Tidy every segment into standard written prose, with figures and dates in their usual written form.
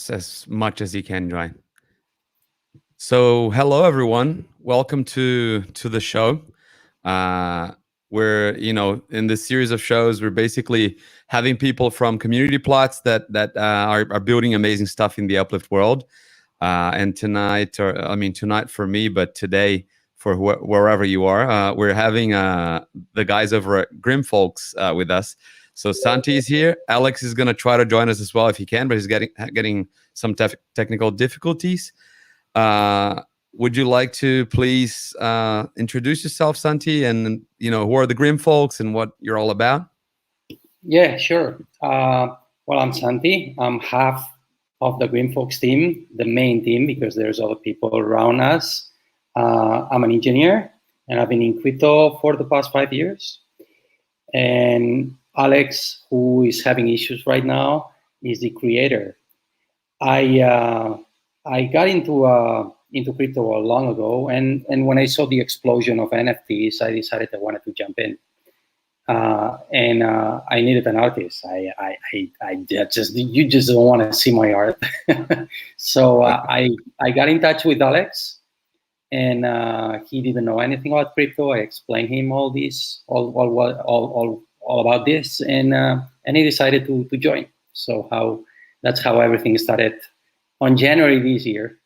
as much as he can join. So, hello everyone. Welcome to the show. We're in this series of shows, we're basically having people from community plots that are building amazing stuff in the Uplift world. And tonight, tonight for me, but today for wherever you are, we're having the guys over at Grim Folks with us. So Santi is here. Alex is going to try to join us as well if he can, but he's getting some technical difficulties. Would you like to please introduce yourself, Santi, and who are the Grim Folks and what you're all about? Yeah, sure. Well, I'm Santi. I'm half of the Grim Folks team, the main team, because there's other people around us. I'm an engineer, and I've been in crypto for the past 5 years. And Alex, who is having issues right now, is the creator. I got into crypto long ago, and when I saw the explosion of NFTs, I decided I wanted to jump in. And I needed an artist. You just don't want to see my art. So I got in touch with Alex, and he didn't know anything about crypto. I explained him all about this, and he decided to join. So that's how everything started on January this year.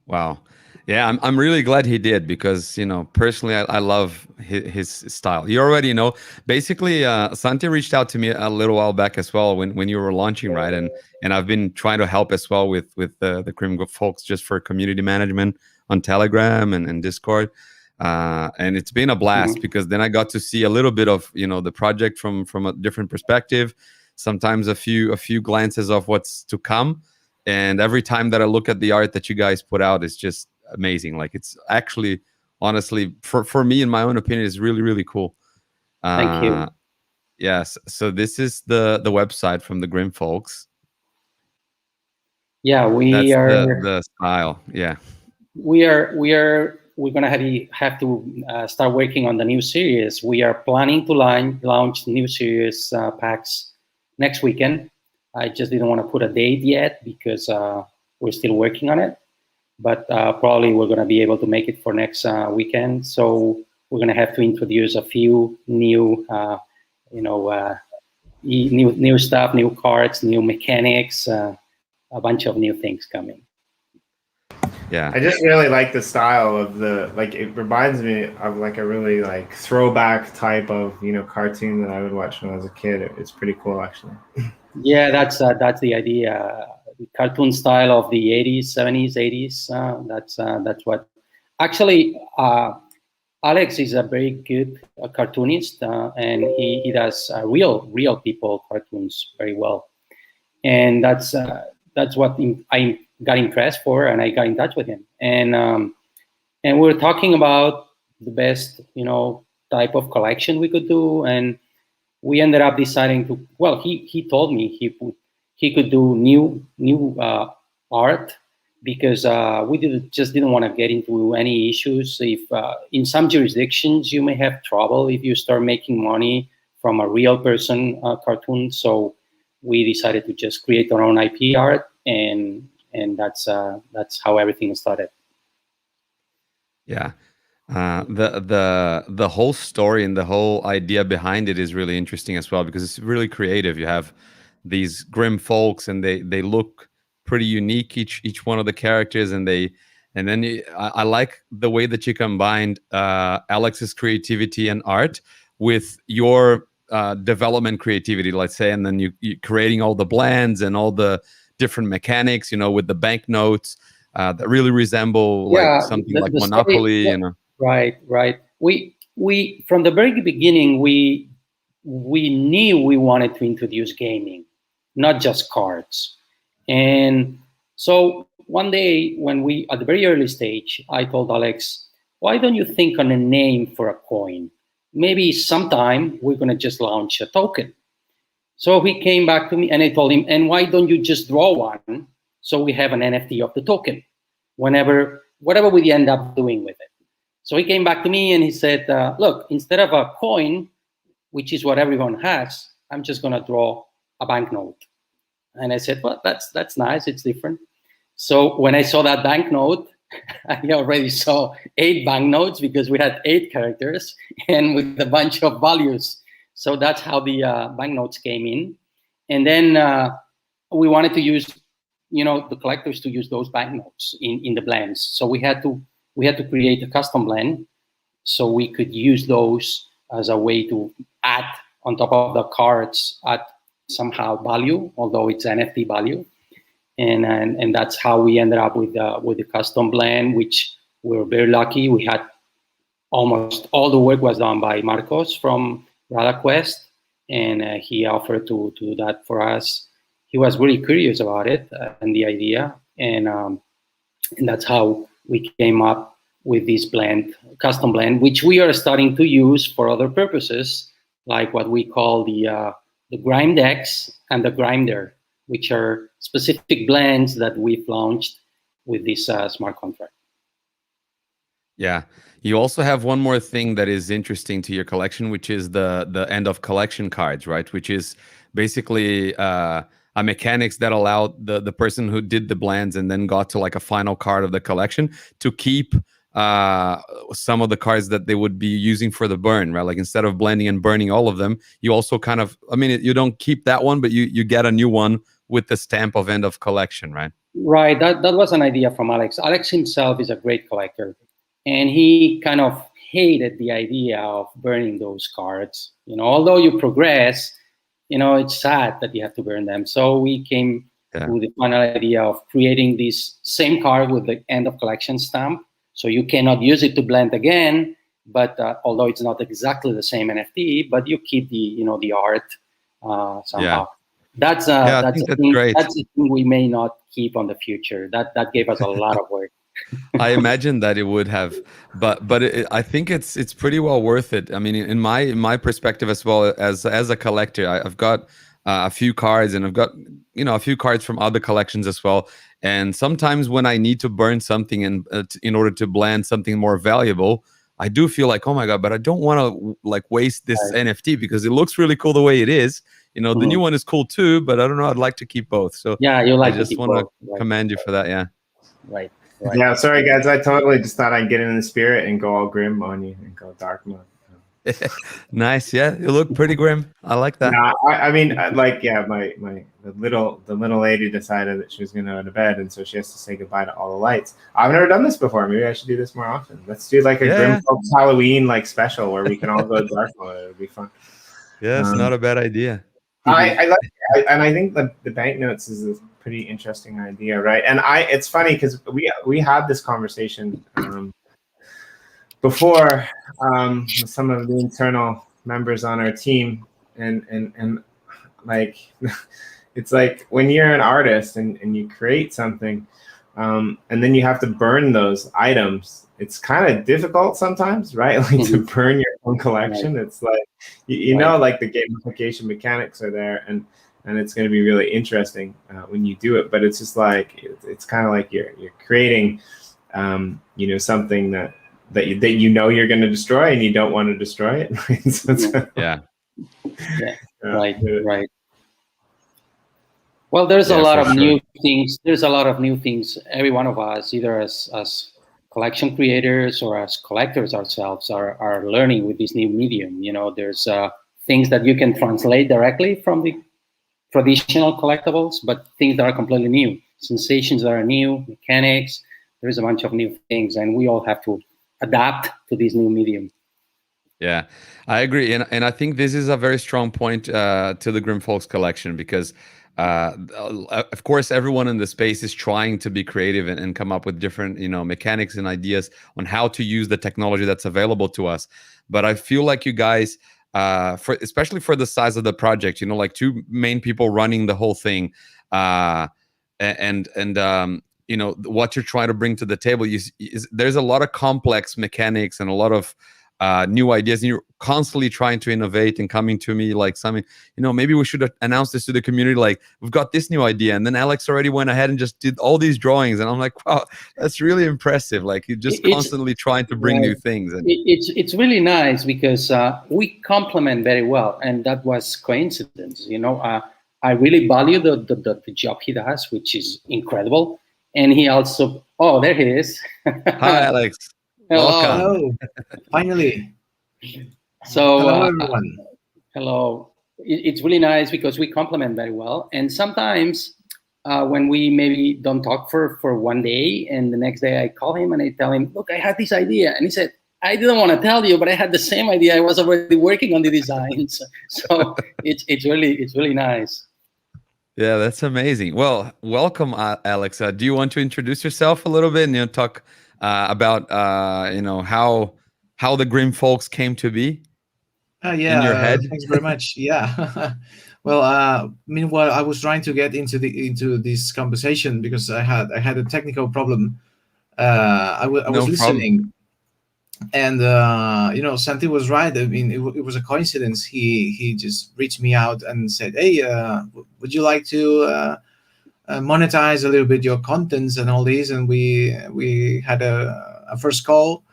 Wow. Yeah, I'm really glad he did because, personally, I love his style. You already know. Basically, Santi reached out to me a little while back as well when you were launching, right? And I've been trying to help as well with the Grim Folks just for community management on Telegram and Discord. And it's been a blast because then I got to see a little bit of, the project from a different perspective, sometimes a few glances of what's to come. And every time that I look at the art that you guys put out, it's just amazing. Like, it's actually, honestly, for me, in my own opinion, is really, really cool. Thank you. Yes. So this is the website from the Grim Folks. Yeah, That's the style. Yeah. We're gonna have to start working on the new series. We are planning to launch new series packs next weekend. I just didn't want to put a date yet because we're still working on it. But probably we're going to be able to make it for next weekend. So we're going to have to introduce a few new, new stuff, new cards, new mechanics, a bunch of new things coming. Yeah, I just really like the style of it reminds me of like a really like throwback type of cartoon that I would watch when I was a kid. It's pretty cool, actually. Yeah, that's the idea. Cartoon style of the 80s, 70s, 80s. That's what. Actually, Alex is a very good cartoonist, and he does real people cartoons very well. And that's what I got impressed for, and I got in touch with him. And we were talking about the best type of collection we could do, and we ended up deciding to. Well, he told me he could do new art because we didn't want to get into any issues. If in some jurisdictions you may have trouble if you start making money from a real person cartoon, so we decided to just create our own IP art, and that's how everything started. Yeah. The whole story and the whole idea behind it is really interesting as well because it's really creative. You have these Grim Folks, and they look pretty unique, each one of the characters, and then I like the way that you combined Alex's creativity and art with your development creativity, let's say, and then you creating all the blends and all the different mechanics, with the banknotes that really resemble like something like Monopoly, Right. We from the very beginning we knew we wanted to introduce gaming, not just cards. And so one day when we, at the very early stage, I told Alex, why don't you think on a name for a coin? Maybe sometime we're going to just launch a token. So he came back to me and I told him, and why don't you just draw one so we have an NFT of the token, whatever we end up doing with it. So he came back to me and he said, look, instead of a coin, which is what everyone has, I'm just going to draw a banknote. And I said, well, that's nice. It's different. So when I saw that banknote, I already saw 8 banknotes because we had 8 characters and with a bunch of values. So that's how the banknotes came in. And then we wanted to use, the collectors to use those banknotes in the blends. So we had to create a custom blend so we could use those as a way to add on top of the cards at somehow value, although it's NFT value. And that's how we ended up with the custom blend, which we were very lucky. We had almost all the work was done by Marcos from RadaQuest, and he offered to do that for us. He was really curious about it and the idea, and that's how we came up with this blend, custom blend, which we are starting to use for other purposes, like what we call the Grindex and the Grinder, which are specific blends that we've launched with this smart contract. Yeah. You also have one more thing that is interesting to your collection, which is the end of collection cards, right? Which is basically a mechanics that allow the person who did the blends and then got to like a final card of the collection to keep some of the cards that they would be using for the burn, right? Like instead of blending and burning all of them, you also kind of, you don't keep that one, but you get a new one with the stamp of end of collection, right? Right. That was an idea from Alex. Alex himself is a great collector, and he kind of hated the idea of burning those cards. Although you progress, it's sad that you have to burn them. So we came to the final idea of creating this same card with the end of collection stamp. So you cannot use it to blend again, but although it's not exactly the same NFT, but you keep the art somehow. Yeah. That's great. That's a thing we may not keep on the future. That gave us a lot of work. I imagine that it would have, but I think it's pretty well worth it. In my perspective as well as a collector, I've got a few cards, and I've got a few cards from other collections as well. And sometimes when I need to burn something and in order to blend something more valuable, I do feel like, oh my god, but I don't want to waste this NFT because it looks really cool the way it is. The new one is cool too, but I don't know. I'd like to keep both. So yeah, I just want to commend you for that. Yeah. Right. Yeah. Sorry, guys. I totally just thought I'd get in the spirit and go all grim on you and go dark mode. Nice. Yeah, you look pretty grim. I like that. No, the little lady decided that she was going to go to bed, and so she has to say goodbye to all the lights. I've never done this before. Maybe I should do this more often. Let's do like a Grim Folks Halloween special where we can all go dark mode. It would be fun. Yeah, it's not a bad idea. I like, and I think the banknotes is a pretty interesting idea, right? And it's funny because we had this conversation before with some of the internal members on our team, and like it's like when you're an artist and you create something, and then you have to burn those items. It's kind of difficult sometimes, right? Like to burn your own collection. Right. It's like you know, like the gamification mechanics are there, and it's going to be really interesting when you do it. But it's just like it's kind of like you're creating, something that you're going to destroy, and you don't want to destroy it. So right. Well, there's a lot of new things. There's a lot of new things. Every one of us, either as collection creators or as collectors ourselves, are learning with this new medium. There's things that you can translate directly from the traditional collectibles, but things that are completely new, sensations that are new, mechanics. There's a bunch of new things, and we all have to adapt to this new medium. Yeah, I agree, and I think this is a very strong point to the Grim Folks collection because, of course, everyone in the space is trying to be creative and come up with different, mechanics and ideas on how to use the technology that's available to us. But I feel like you guys, especially for the size of the project, like 2 main people running the whole thing, and what you're trying to bring to the table there's a lot of complex mechanics and a lot of new ideas, and you're constantly trying to innovate and coming to me like something, maybe we should announce this to the community, like we've got this new idea, and then Alex already went ahead and just did all these drawings, and I'm like, wow, that's really impressive. Like you're just constantly trying to bring new things. And it's really nice because we complement very well, and that was coincidence. I really value the job he does, which is incredible. And he also, oh, there he is. Hi, Alex. Hello. Welcome. Hello, finally. So, Hello, everyone. hello. It's really nice because we complement very well. And sometimes when we maybe don't talk for one day, and the next day I call him and I tell him, look, I had this idea. And he said, I didn't want to tell you, but I had the same idea. I was already working on the designs. So it's really nice. Yeah, that's amazing. Well, welcome, Alex. Do you want to introduce yourself a little bit and talk about how the Grim Folks came to be in your Yeah, head? thanks very much. Yeah. Well, meanwhile, I was trying to get into this conversation because I had a technical problem. I was No problem. listening, and Santi was right. I mean, it was a coincidence. He just reached me out and said, "Hey, would you like to monetize a little bit your contents and all these?" And we had a first call.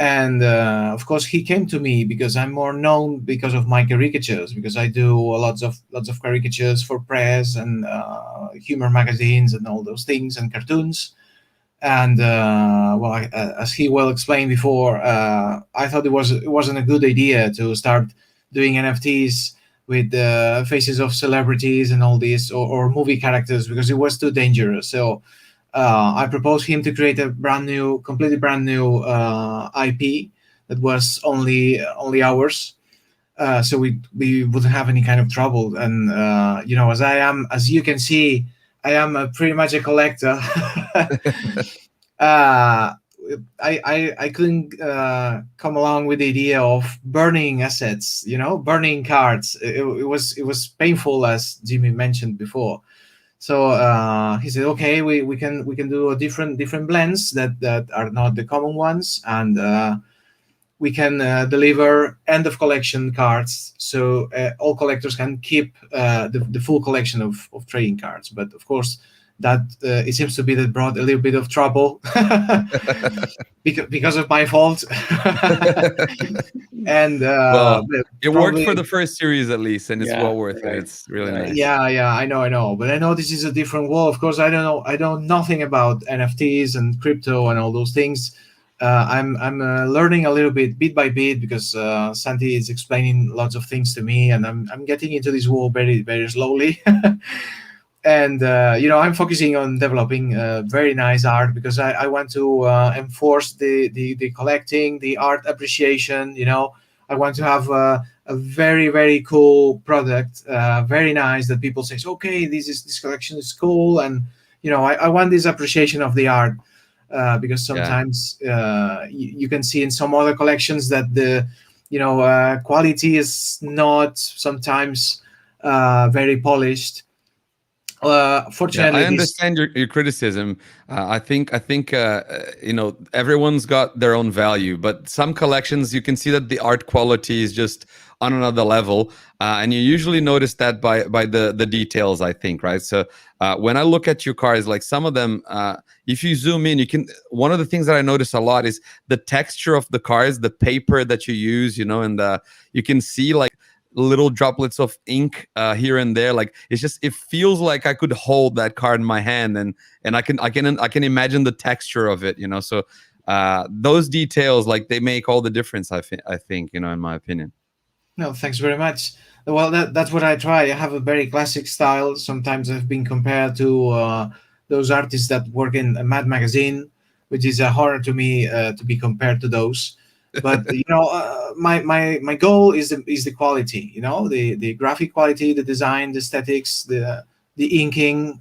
And of course he came to me because I'm more known because of my caricatures, because I do lots of caricatures for press and humor magazines and all those things and cartoons. And as he well explained before, I thought it wasn't a good idea to start doing NFTs with the faces of celebrities and all this, or movie characters, because it was too dangerous. So I proposed him to create a completely brand new IP that was only ours, so we wouldn't have any kind of trouble. And as you can see, I am pretty much a collector. uh, I couldn't come along with the idea of burning assets, burning cards. It was painful, as Jimmy mentioned before. So he said, okay, we can do a different blends that are not the common ones, and we can deliver end of collection cards, so all collectors can keep the full collection of trading cards. But of course, that it seems to be that brought a little bit of trouble because of my fault. And Well, it worked probably, for the first series at least, and it's Yeah, well worth right, it. It's really right. nice. yeah, I know, but I know this is a different world. Of course, I know nothing about NFTs and crypto and all those things. I'm learning a little bit by bit, because Santi is explaining lots of things to me, and I'm getting into this world very very slowly. And I'm focusing on developing very nice art, because I want to enforce the collecting, the art appreciation. I want to have a very very cool product, very nice, that people say, okay, this collection is cool. And I want this appreciation of the art, because Yeah. sometimes you can see in some other collections that the quality is not sometimes very polished. Yeah, Fortunately, I this understand your criticism. I think everyone's got their own value, but some collections you can see that the art quality is just on another level, and you usually notice that by the details. I think, right? So when I look at your cars, like some of them, if you zoom in, you can. One of the things that I notice a lot is the texture of the cars, the paper that you use, and you can see like little droplets of ink here and there. Like it feels like I could hold that card in my hand, and I can imagine the texture of it. So those details, like, they make all the difference. I think in my opinion. No, thanks very much. Well, that's what I try. I have a very classic style. Sometimes I've been compared to those artists that work in a Mad magazine, which is a horror to me to be compared to those. But my goal is the quality. The graphic quality, the design, the aesthetics, the inking.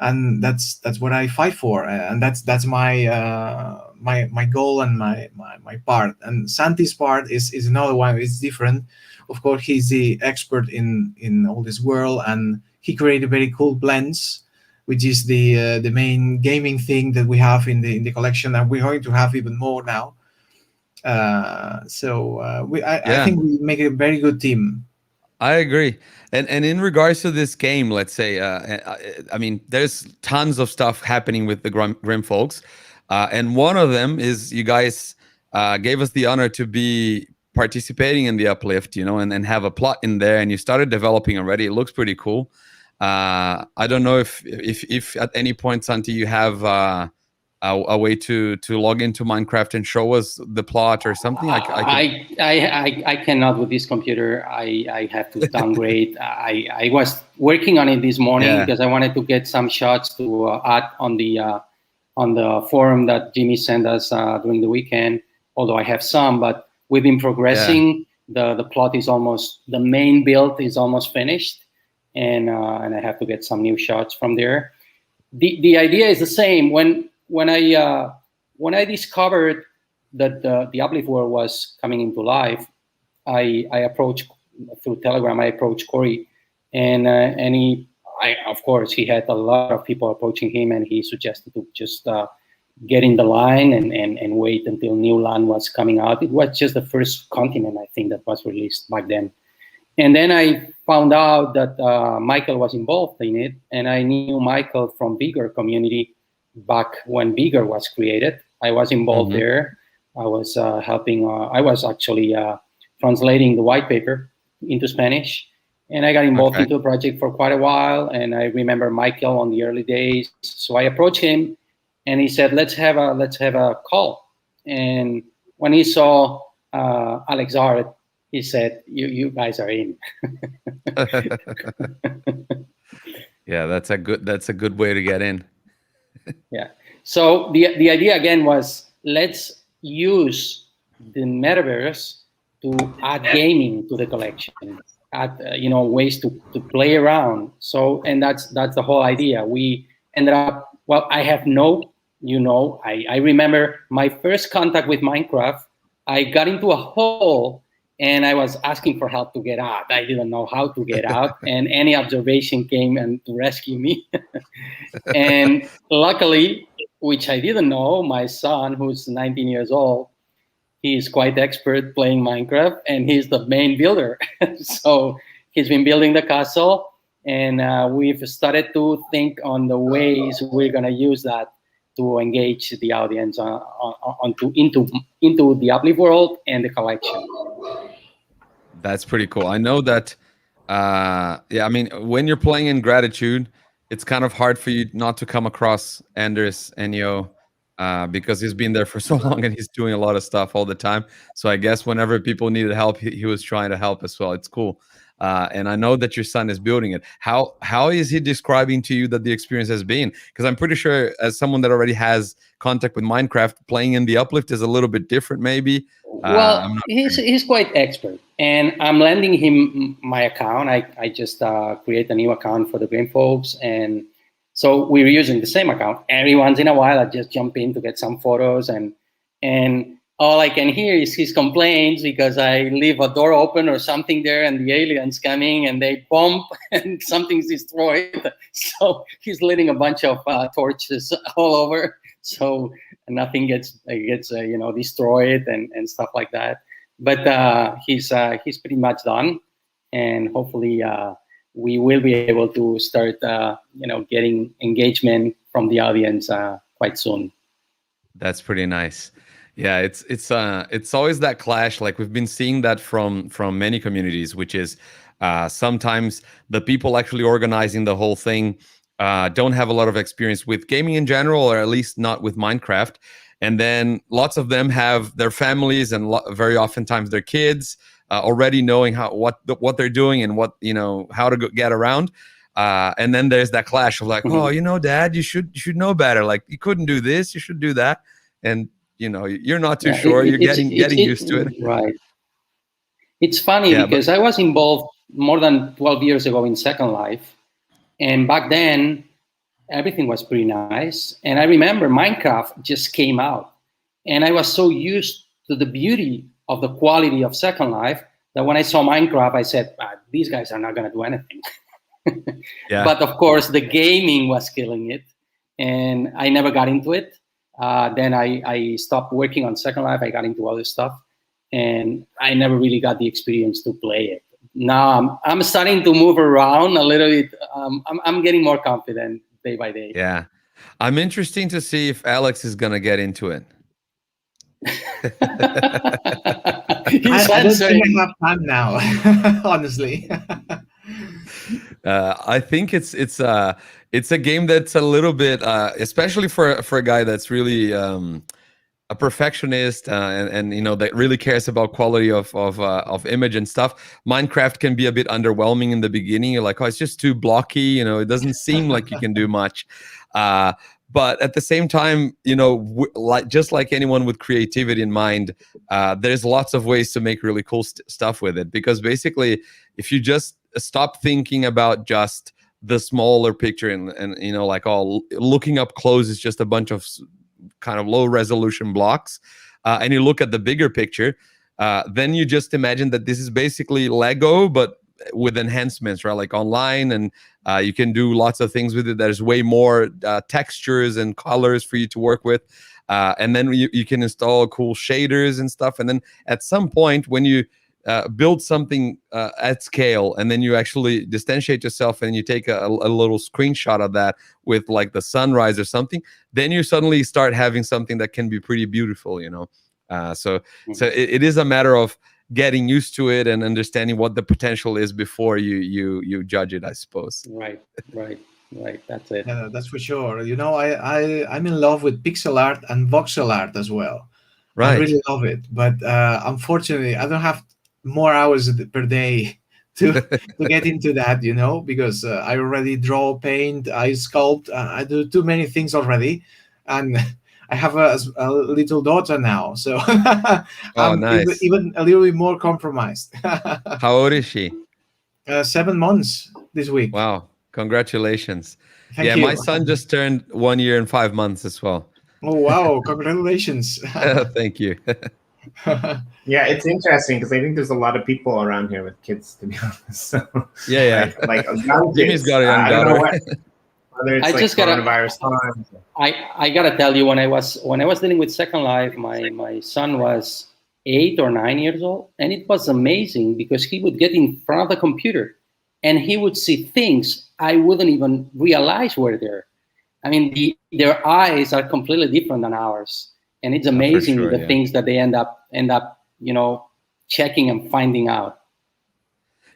And that's what I fight for, and that's my goal and my part. And Santi's part is another one. It's different. Of course, he's the expert in all this world, and he created very cool blends, which is the main gaming thing that we have in the collection, and we're going to have even more now. I Yeah, think we make a very good team. I agree. And in regards to this game, let's say, I mean, there's tons of stuff happening with the Grim Folks, and one of them is you guys gave us the honor to be participating in the Uplift, and have a plot in there, and you started developing already. It looks pretty cool. I don't know if at any point, Santi, you have a way to log into Minecraft and show us the plot or something. I cannot with this computer. I have to downgrade. I was working on it this morning because I wanted to get some shots to add on the forum that Jimmy sent us during the weekend. Although I have some, but we've been progressing. The plot is the main build is almost finished, and I have to get some new shots from there. The idea is the same. When I discovered that the Uplift World was coming into life, I approached through Telegram. I approached Corey, and of course he had a lot of people approaching him, and he suggested to just get in the line and wait until new land was coming out. It was just the first continent, I think, that was released back then. And then I found out that Michael was involved in it, and I knew Michael from Bigger community back when Bigger was created. I was involved there. I was helping. I was actually translating the white paper into Spanish, and I got involved into the project for quite a while. And I remember Michael on the early days. So I approached him, and he said, "Let's have a call." And when he saw Alex art, he said, "You guys are in." Yeah, that's a good way to get in. Yeah. So the idea again was, let's use the metaverse to add gaming to the collection, add ways to play around. So, and that's the whole idea. We ended up, well, I have I remember my first contact with Minecraft. I got into a hole and I was asking for help to get out. I didn't know how to get out, and any observation came and to rescue me. And luckily, which I didn't know, my son, who's 19 years old, he's quite expert playing Minecraft, and he's the main builder. So he's been building the castle, and we've started to think on the ways we're going to use that to engage the audience into the Uplift World and the collection. That's pretty cool. I know that. I mean, when you're playing in Gratitude, it's kind of hard for you not to come across Anders Enyo because he's been there for so long and he's doing a lot of stuff all the time. So I guess whenever people needed help, he was trying to help as well. It's cool. And I know that your son is building it. How is he describing to you that the experience has been? Because I'm pretty sure, as someone that already has contact with Minecraft, playing in the Uplift is a little bit different, maybe. Well, he's quite expert, and I'm lending him my account. I just create a new account for the Green folks, and so we're using the same account. Every once in a while, I just jump in to get some photos, and all I can hear is his complaints because I leave a door open or something there, and the aliens coming and they bump and something's destroyed. So he's lighting a bunch of torches all over, so nothing gets destroyed and stuff like that. But he's pretty much done, and hopefully we will be able to start getting engagement from the audience quite soon. That's pretty nice. Yeah, it's always that clash. Like, we've been seeing that from many communities, which is sometimes the people actually organizing the whole thing don't have a lot of experience with gaming in general, or at least not with Minecraft. And then lots of them have their families and very oftentimes their kids already knowing what they're doing and how to get around. And then there's that clash of like, oh, Dad, you should know better. Like, you couldn't do this, you should do that. And you're not too sure. You're getting used to it. Right. It's funny because I was involved more than 12 years ago in Second Life. And back then, everything was pretty nice. And I remember Minecraft just came out. And I was so used to the beauty of the quality of Second Life that when I saw Minecraft, I said, these guys are not going to do anything. But of course, the gaming was killing it. And I never got into it. Then I stopped working on Second Life. I got into other stuff, and I never really got the experience to play it. Now I'm starting to move around a little bit. I'm getting more confident day by day. Yeah, I'm interested to see if Alex is gonna get into it. He's I don't think answering. I have time now, honestly. I think it's a game that's a little bit, especially for a guy that's really a perfectionist, and that really cares about quality of image and stuff. Minecraft can be a bit underwhelming in the beginning. You're like, oh, it's just too blocky. It doesn't seem like you can do much. But at the same time, just like anyone with creativity in mind, there's lots of ways to make really cool stuff with it. Because basically, if you just stop thinking about just the smaller picture and like looking up close is just a bunch of kind of low resolution blocks, and you look at the bigger picture, then you just imagine that this is basically Lego, but with enhancements, right? Like online, and you can do lots of things with it. There's way more textures and colors for you to work with, and then you can install cool shaders and stuff. And then at some point, when you build something at scale, and then you actually distantiate yourself and you take a little screenshot of that with like the sunrise or something, then you suddenly start having something that can be pretty beautiful, so it is a matter of getting used to it and understanding what the potential is before you judge it, I suppose. Right. That's it. Yeah, that's for sure. I'm in love with pixel art and voxel art as well. Right. I really love it, but unfortunately, I don't have more hours per day to get into that, because I already draw, paint, I sculpt, I do too many things already, and I have a little daughter now, so I'm nice. even a little bit more compromised. How old is she? 7 months this week. Wow, congratulations. Thank you. My son just turned 1 year and 5 months as well. Oh wow, congratulations. Thank you. Yeah, it's interesting because I think there's a lot of people around here with kids, to be honest. So, Yeah. like young Jimmy's kids. got a young I don't know daughter. whether it's I like just gotta- coronavirus time. I gotta tell you, when I was dealing with Second Life, my son was 8 or 9 years old, and it was amazing because he would get in front of the computer and he would see things I wouldn't even realize were there. I mean, their eyes are completely different than ours, and it's amazing the things that they end up checking and finding out.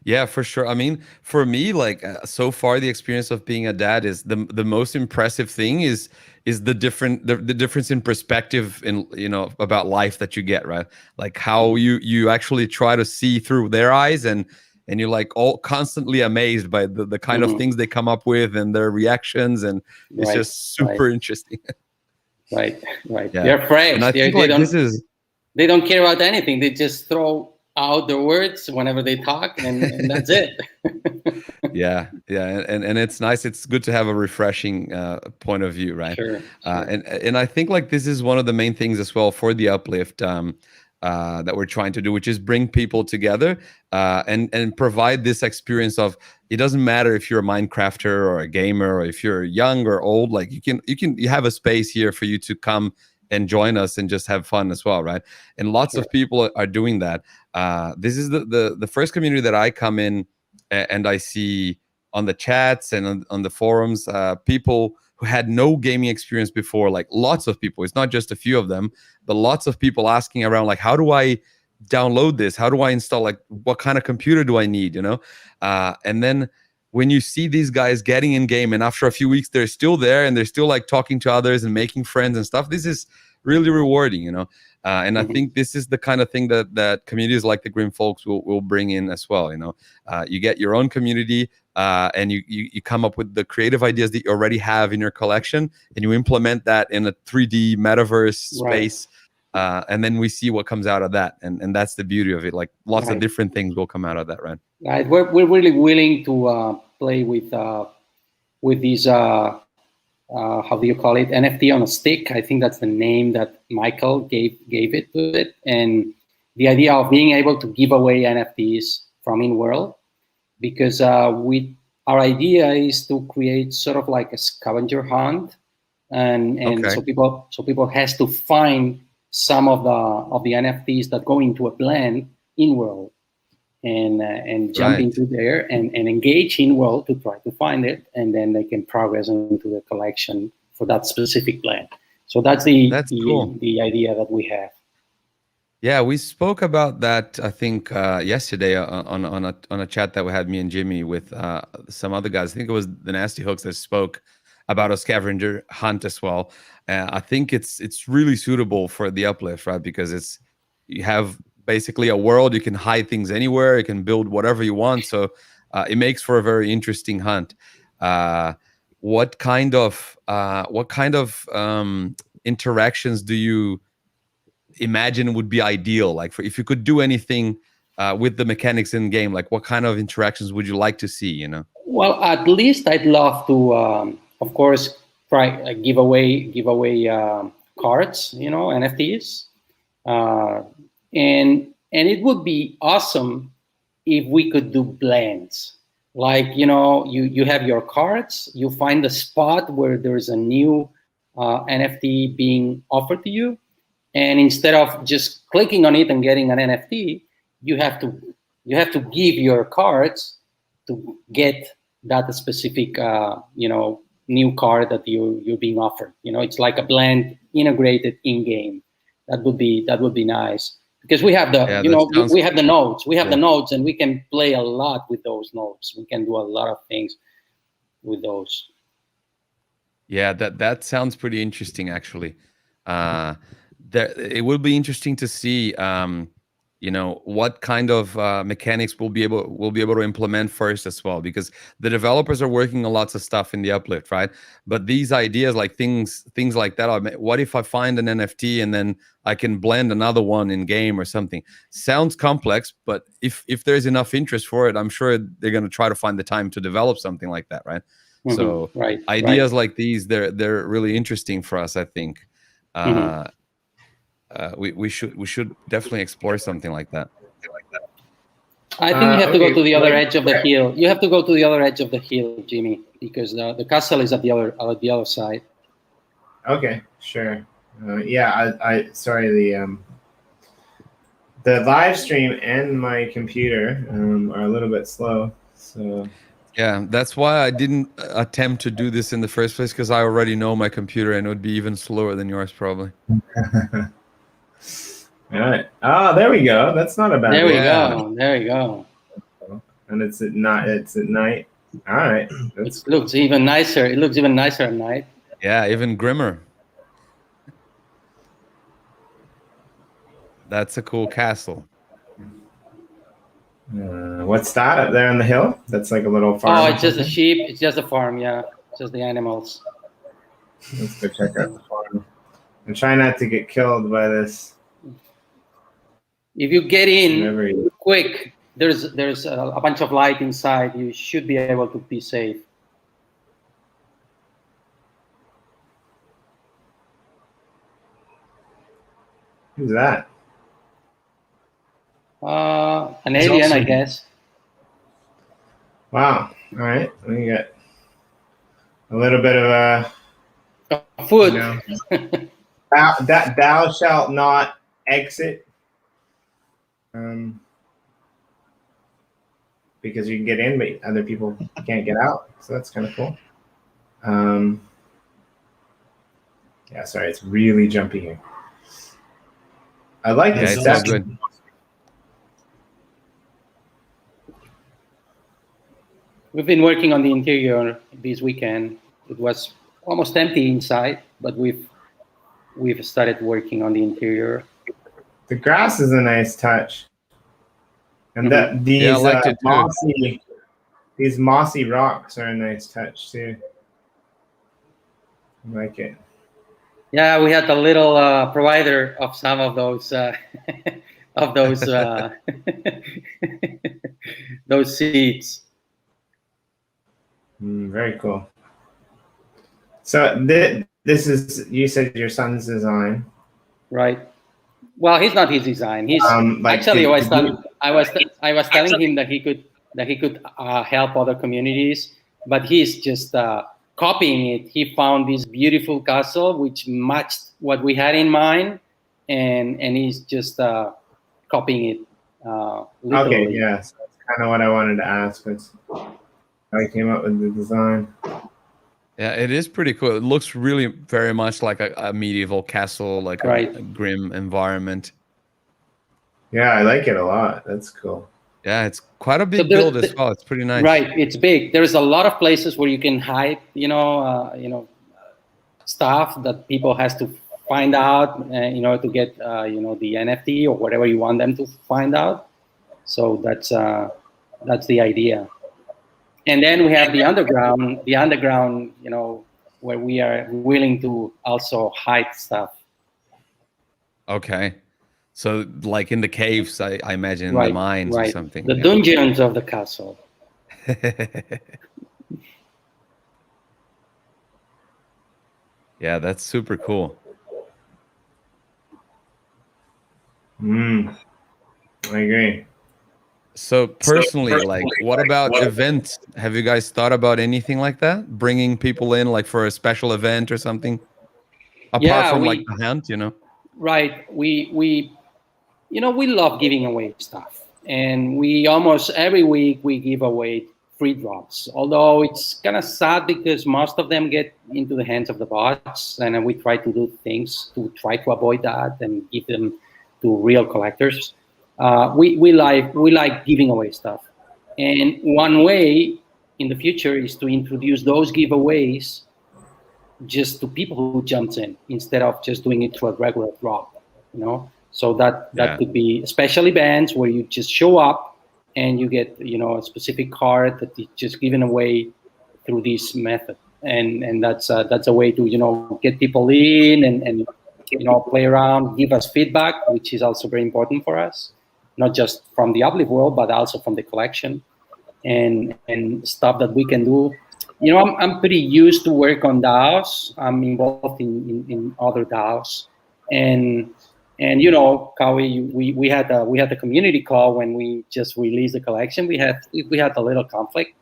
Yeah, for sure. I mean, for me, like so far, the experience of being a dad is the most impressive thing is the difference in perspective in about life that you get, right? Like how you actually try to see through their eyes, and you're like all constantly amazed by the kind of things they come up with and their reactions, and it's just super interesting. Right. Yeah. They're fresh. And I think they don't care about anything. They just throw out the words whenever they talk, and that's it. yeah, and it's nice. It's good to have a refreshing point of view, right? Sure. And I think like this is one of the main things as well for the Uplift that we're trying to do, which is bring people together and provide this experience of, it doesn't matter if you're a Minecrafter or a gamer or if you're young or old, like you have a space here for you to come and join us and just have fun as well, right? And lots of people are doing that. This is the first community that I come in and I see on the chats and on the forums, people who had no gaming experience before, like lots of people. It's not just a few of them, but lots of people asking around, like, how do I download this? How do I install? Like, what kind of computer do I need? And then when you see these guys getting in game, and after a few weeks they're still there and they're still like talking to others and making friends and stuff, this is really rewarding, and I think this is the kind of thing that communities like the Grim Folks will bring in as well. You get your own community, and you come up with the creative ideas that you already have in your collection, and you implement that in a 3D metaverse space, and then we see what comes out of that, and that's the beauty of it. Like lots of different things will come out of that, right? Right. We're really willing to play with these how do you call it, NFT on a stick. I think that's the name that Michael gave it to it, and the idea of being able to give away NFTs from in-world, because our idea is to create sort of like a scavenger hunt, and so people has to find some of the NFTs that go into a blend in-world, and jump into there and engage in world to try to find it, and then they can progress into the collection for that specific blend. So that's the cool. the idea that we have. Yeah, we spoke about that, I think, yesterday on a chat that we had, me and Jimmy, with some other guys. I think it was the Nasty Hooks that spoke about a scavenger hunt as well. I think it's really suitable for the Uplift, right? Because you have basically a world, you can hide things anywhere, you can build whatever you want. So it makes for a very interesting hunt. What kind of interactions do you imagine would be ideal, like for if you could do anything with the mechanics in game, like what kind of interactions would you like to see, you know? Well, at least I'd love to, of course, try give away cards, NFTs, uh, and it would be awesome if we could do blends. Like, you have your cards, you find the spot where there's a new NFT being offered to you, and instead of just clicking on it and getting an NFT, you have to give your cards to get that specific new card that you're being offered. It's like a blend integrated in game. That would be nice, because we have Yeah, that sounds we have the nodes. We have the cool. nodes, and we can play a lot with those nodes. We can do a lot of things with those. Yeah, that sounds pretty interesting, actually. It will be interesting to see, what kind of mechanics we'll be able to implement first as well, because the developers are working on lots of stuff in the Uplift, right? But these ideas, like things like that, what if I find an NFT and then I can blend another one in game or something? Sounds complex, but if there's enough interest for it, I'm sure they're going to try to find the time to develop something like that, right? So Right. ideas like these, they're really interesting for us, I think. We should definitely explore something like that. I think you have to go Okay, to the other wait. edge of the hill. You have to go to the other edge of the hill, Jimmy, because the castle is at the other side. Okay, sure. Yeah, I sorry, the live stream and my computer are a little bit slow. So Yeah, that's why I didn't attempt to do this in the first place, because I already know my computer and it would be even slower than yours, probably. all right. Oh, there we go. That's not a bad There we one. Yeah. go. There you go. And it's at night. All right. It looks even nicer. It looks even nicer at night. Yeah, even grimmer. That's a cool castle. What's that up there on the hill? That's like a little farm. Oh, or it's just a something? sheep. It's just a farm. Yeah, just the animals. Let's go check out the farm. And try not to get killed by this. If you get in Whatever you- quick, there's a bunch of light inside. You should be able to be safe. Who's that? An It's alien, I awesome. guess. Wow. All right. We got a little bit of a Food. thou shalt not exit. Because you can get in, but other people can't get out. So that's kind of cool. Yeah, sorry, it's really jumpy here. I like Yeah, this it's all stuff. good. We've been working on the interior this weekend. It was almost empty inside, but we've started working on the interior. The grass is a nice touch, and Mhm. these Yeah, I liked it too. these mossy rocks are a nice touch too. I like it. Yeah, we had a little provider of some of those of those those seeds. Very cool. So this is, you said, your son's design. Right. Well, he's not his design. He's Like, actually did I was telling him that he could help other communities, but he's just copying it. He found this beautiful castle which matched what we had in mind, and he's just copying it. Literally. Okay, yeah, so that's kind of what I wanted to ask. That's how he came up with the design. Yeah, it is pretty cool. It looks really very much like a medieval castle, like Right. a grim environment. Yeah, I like it a lot. That's cool. Yeah, it's quite a big So there's build as well. It's pretty nice. Right, it's big. There's a lot of places where you can hide, stuff that people has to find out, in order to get, the NFT or whatever you want them to find out. So that's the idea. And then we have the underground, where we are willing to also hide stuff. Okay. So like in the caves, I imagine, in the Right, mines or right. something. The Yeah. dungeons of the castle. Yeah, that's super cool. I agree. So personally, like, what about events? Have you guys thought about anything like that? Bringing people in, like, for a special event or something? Apart Yeah, from like the hunt, you know? right. We love giving away stuff, and we almost every week we give away free drops. Although it's kind of sad because most of them get into the hands of the bots, and we try to do things to try to avoid that and give them to real collectors. We like giving away stuff, and one way in the future is to introduce those giveaways just to people who jumps in instead of just doing it through a regular drop, So that Yeah. could be special events where you just show up and you get, a specific card that is just given away through this method. And that's a way to, get people in and play around, give us feedback, which is also very important for us, not just from the Uplift world, but also from the collection and stuff that we can do. I'm pretty used to work on DAOs. I'm involved in other DAOs, and Kawi, we had a community call when we just released the collection. We had a little conflict,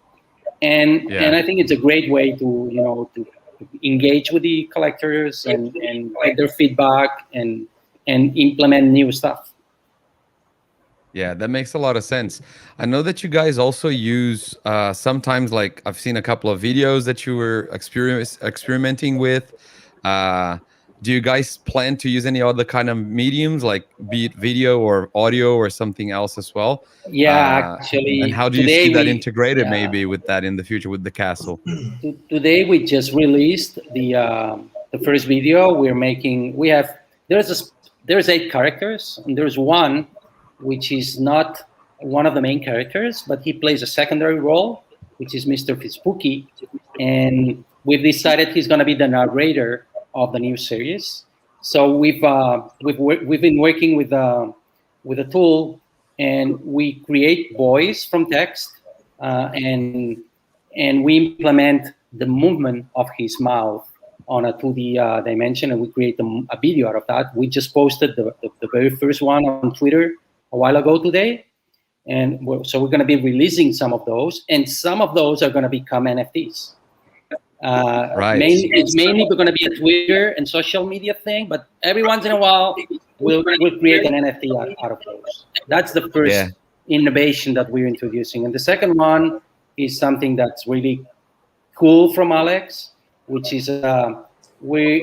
and I think it's a great way to engage with the collectors and get their feedback and implement new stuff. Yeah, that makes a lot of sense. I know that you guys also use sometimes, like, I've seen a couple of videos that you were experimenting with. Do you guys plan to use any other kind of mediums, like be it video or audio or something else as well? Yeah, actually, and how do you today see that we integrated yeah. maybe with that in the future with the castle? Today we just released the first video we're making. There's 8 characters, and there's one which is not one of the main characters, but he plays a secondary role, which is Mr. Fitzpooky, and we've decided he's going to be the narrator of the new series. So we've been working with a tool, and we create voice from text, and we implement the movement of his mouth on a 2D dimension, and we create a video out of that. We just posted the very first one on Twitter a while ago today, and so we're going to be releasing some of those, and some of those are going to become NFTs. Right. It's mainly going to be a Twitter and social media thing, but every once in a while we'll create an NFT out of those. That's the first innovation that we're introducing, and the second one is something that's really cool from Alex, which is we're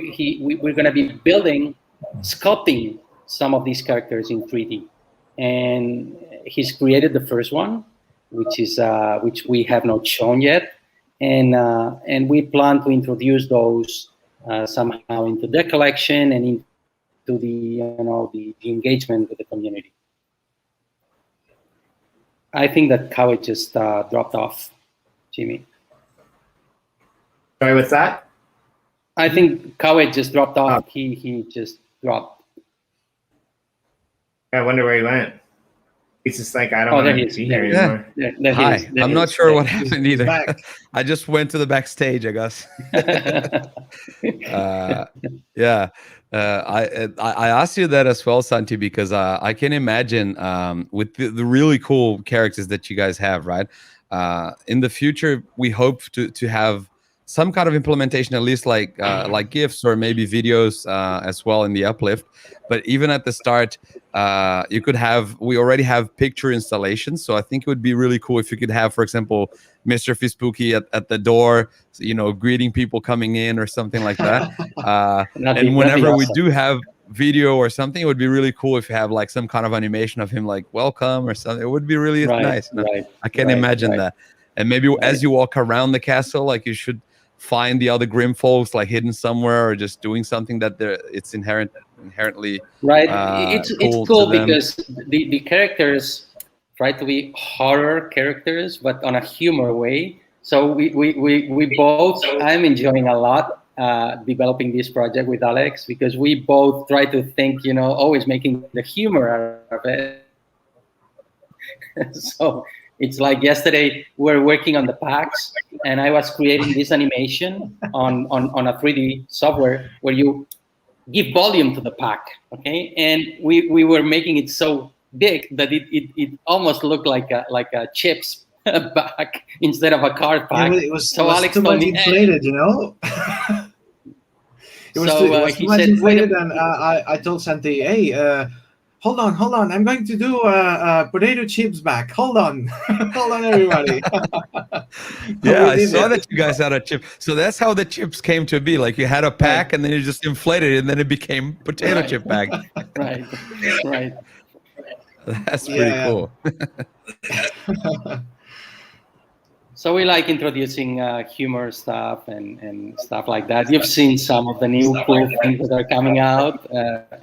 going to be sculpting some of these characters in 3D. And he's created the first one, which we have not shown yet, and we plan to introduce those somehow into the collection and into the engagement with the community. I think that Kawi just dropped off, Jimmy. Sorry, what's that? I think Kawi just dropped off. He just dropped. I wonder where he went. It's just like, I don't want to be here anymore. Hi, I'm not sure what happened either. I just went to the backstage, I guess. Yeah, I asked you that as well, Santi, because I can imagine with the really cool characters that you guys have, right? In the future, we hope to have some kind of implementation, at least like GIFs or maybe videos as well in the Uplift. But even at the start, we already have picture installations. So I think it would be really cool if you could have, for example, Mr. Fitzpooky at the door, greeting people coming in or something like that. And whenever we do have video or something, it would be really cool if you have like some kind of animation of him like welcome or something. It would be really nice. Right. I can imagine that. And maybe as you walk around the castle, like you should find the other grim folks like hidden somewhere or just doing something that it's inherently it's cool cool to them. because the characters try to be horror characters, but on a humor way. So we both, I'm enjoying a lot developing this project with Alex, because we both try to think, always making the humor out of it. So it's like yesterday we were working on the packs, and I was creating this animation on a 3D software where you give volume to the pack, okay? And we were making it so big that it almost looked like a chips bag instead of a card pack. It was Alex too much inflated, It was too much inflated, and I told Santi, hey, hold on, I'm going to do potato chips back. Hold on, hold on, everybody. Yeah, I saw that you guys had a chip. So that's how the chips came to be. Like you had a pack, and then you just inflated it, and then it became potato chip bag. Right. That's pretty cool. So we like introducing humor stuff and stuff like that. You've seen some of the new cool things that are coming out,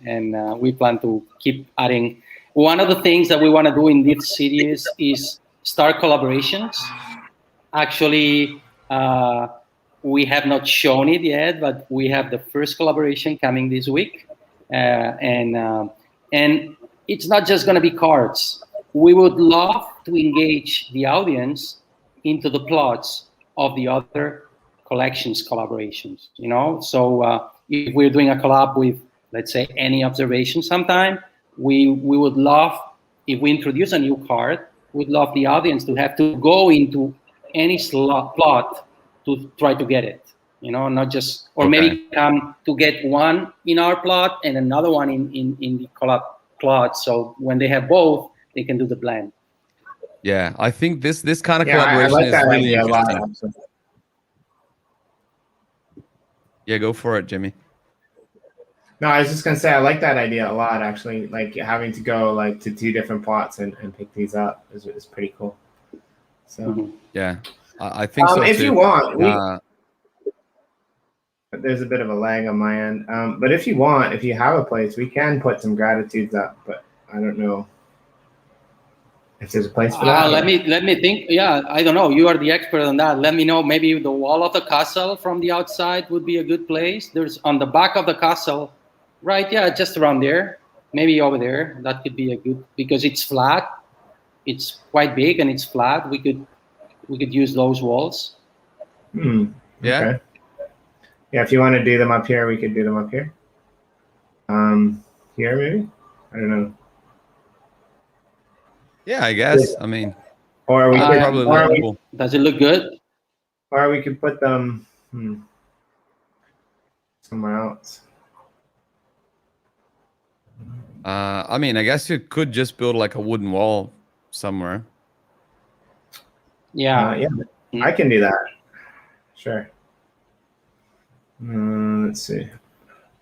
and we plan to keep adding. One of the things that we want to do in this series is start collaborations. Actually, we have not shown it yet, but we have the first collaboration coming this week, and it's not just going to be cards. We would love to engage the audience into the plots of the other collections collaborations, So if we're doing a collab with, let's say, Any Observation sometime, we would love, if we introduce a new card, we'd love the audience to have to go into any plot to try to get it, not just, or maybe come to get one in our plot and another one in the collab plot. So when they have both, they can do the blend. Yeah, I think this kind of collaboration I like is really interesting. a lot. Yeah, go for it, Jimmy. No, I was just gonna say I like that idea a lot. Actually, like having to go like to 2 different plots and pick these up is pretty cool. So yeah, I think so if too. you want, there's a bit of a lag on my end. But if you have a place, we can put some gratitudes up. But I don't know if there's a place for that. Let me think. Yeah, I don't know. You are the expert on that. Let me know. Maybe the wall of the castle from the outside would be a good place. There's on the back of the castle, right? Yeah, just around there. Maybe over there. That could be a good, because it's flat. It's quite big and it's flat. We could use those walls. Yeah. Okay. Yeah, if you want to do them up here, we could do them up here. Here maybe. I don't know. Yeah, I guess. I mean, or we could probably cool. Does it look good? Or we could put them somewhere else. I mean, I guess you could just build like a wooden wall somewhere. Yeah. I can do that. Sure. Let's see.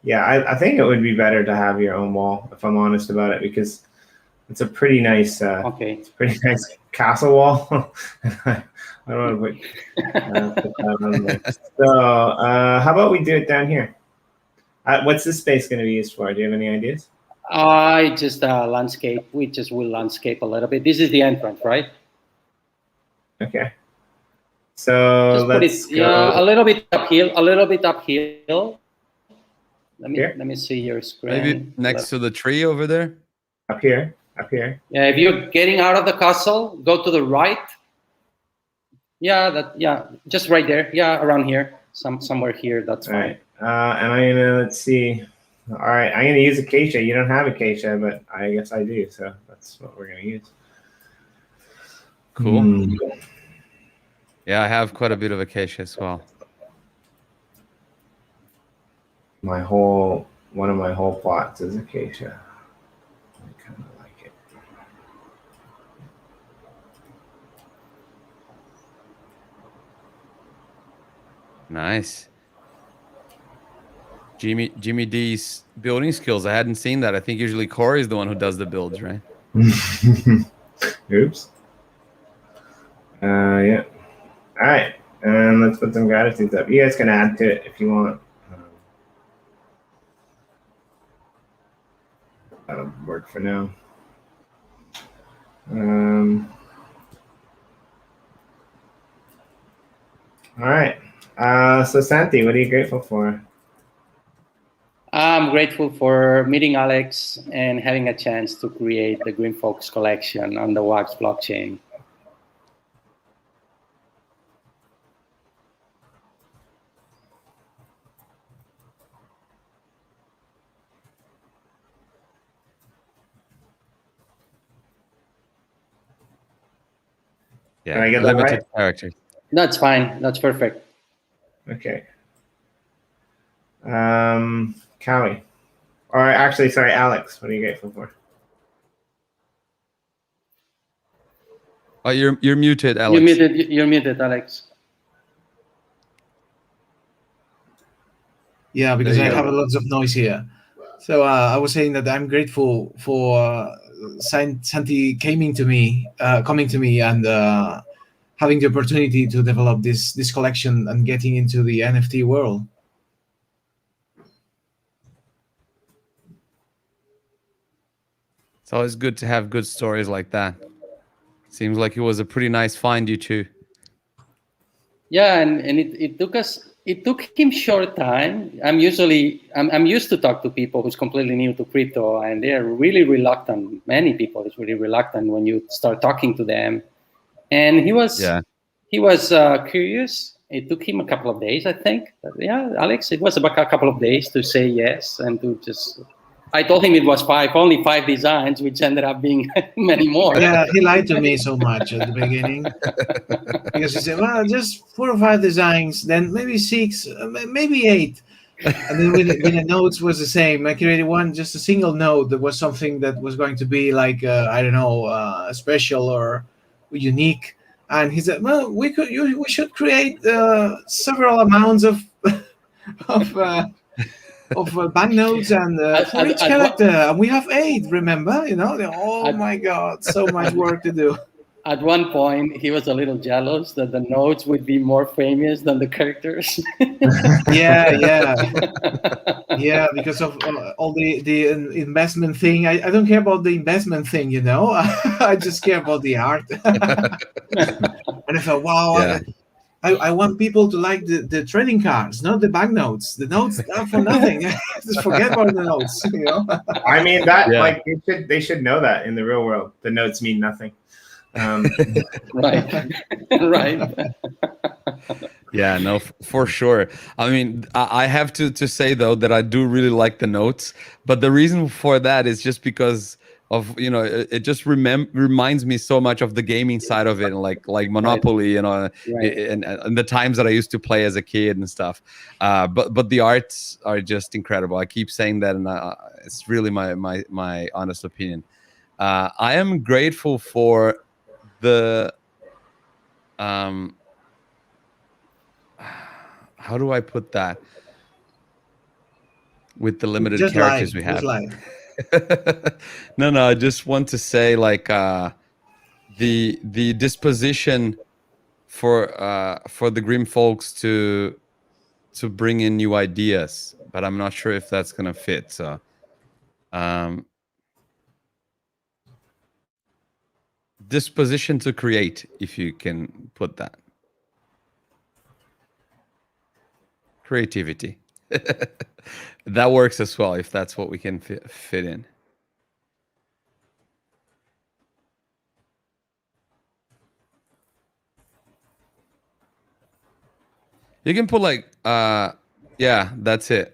Yeah, I think it would be better to have your own wall, if I'm honest about it, because it's a pretty nice, it's a pretty nice castle wall. I don't want to put that on there. So, how about we do it down here? What's this space going to be used for? Do you have any ideas? Just landscape. We just will landscape a little bit. This is the entrance, right? Okay. So let's go. Yeah, a little bit uphill. Let me see your screen. Maybe next to the tree over there. Up here. Yeah, if you're getting out of the castle, go to the right. Yeah, just right there. Yeah, around here, somewhere here. That's fine. All right. And I'm gonna let's see. All right, I'm gonna use acacia. You don't have acacia, but I guess I do. So that's what we're gonna use. Cool. Yeah, I have quite a bit of acacia as well. One of my whole plots is acacia. I kind of like it. Nice. Jimmy D's building skills. I hadn't seen that. I think usually Corey is the one who does the builds, right? Oops. Yeah. All right. And let's put some gratitudes up. You guys can add to it if you want. That'll work for now. All right. So Santi, what are you grateful for? I'm grateful for meeting Alex and having a chance to create the Green Folks collection on the Wax blockchain. Yeah, Can I get that limited right? characters. That's fine. That's perfect. Okay. Callie. Or actually, sorry, Alex, what are you grateful for? Oh, you're muted, Alex. You're muted, Alex. Yeah, because There I you have go. lots of noise here. So I was saying that I'm grateful for Santi coming to me, and having the opportunity to develop this collection and getting into the NFT world. It's always good to have good stories like that. Seems like it was a pretty nice find, you two. Yeah, and it took him short time. I'm used to talk to people who's completely new to crypto, and they're really reluctant. Many people is really reluctant when you start talking to them. And he was curious. It took him a couple of days, I think. But yeah, Alex, it was about a couple of days to say yes and to just. I told him it was only five designs, which ended up being many more. Yeah, he lied to me so much at the beginning because he said, "Well, just 4 or 5 designs, then maybe 6, maybe 8." And then when the notes was the same, I created one, just a single note that was something that was going to be like I don't know, special or unique. And he said, "Well, we should create several amounts of banknotes and for each character, and we have 8. Remember, oh my God, so much work to do." At one point, he was a little jealous that the notes would be more famous than the characters. Yeah, because of all the investment thing. I don't care about the investment thing, I just care about the art. And I thought, wow, Yeah. I want people to like the trading cards, not the banknotes. The notes are for nothing. Just forget about the notes. I mean that Yeah. like they should know that in the real world. The notes mean nothing. Right. Right. Yeah, no, for sure. I mean, I have to say though that I do really like the notes, but the reason for that is just because of it just reminds me so much of the gaming side of it, and like Monopoly, Right. and the times that I used to play as a kid and stuff. But the arts are just incredible. I keep saying that, and it's really my honest opinion. I am grateful for the how do I put that with the limited Just characters lie, we have? just lie. No, I just want to say like the disposition for the Grim folks to bring in new ideas, but I'm not sure if that's gonna fit. So disposition to create, if you can put that. Creativity. That works as well, if that's what we can fit in. You can put like yeah, that's it.